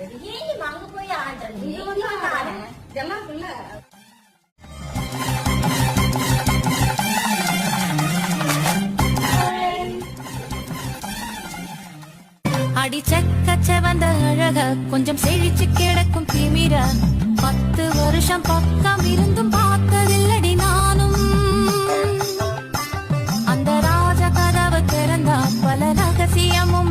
ஏன் அங்க போய் ஆடுறது இதெல்லாம் இருக்குல்ல. அடி செக்கச்ச வந்த அழக கொஞ்சம் செழிச்சு கிடக்கும் திமிர 10 வருஷம் பக்கம் இருந்தும் பார்த்ததில்லடி நானும். அந்த ராஜ கதவு திறந்தா பல ரகசியமும்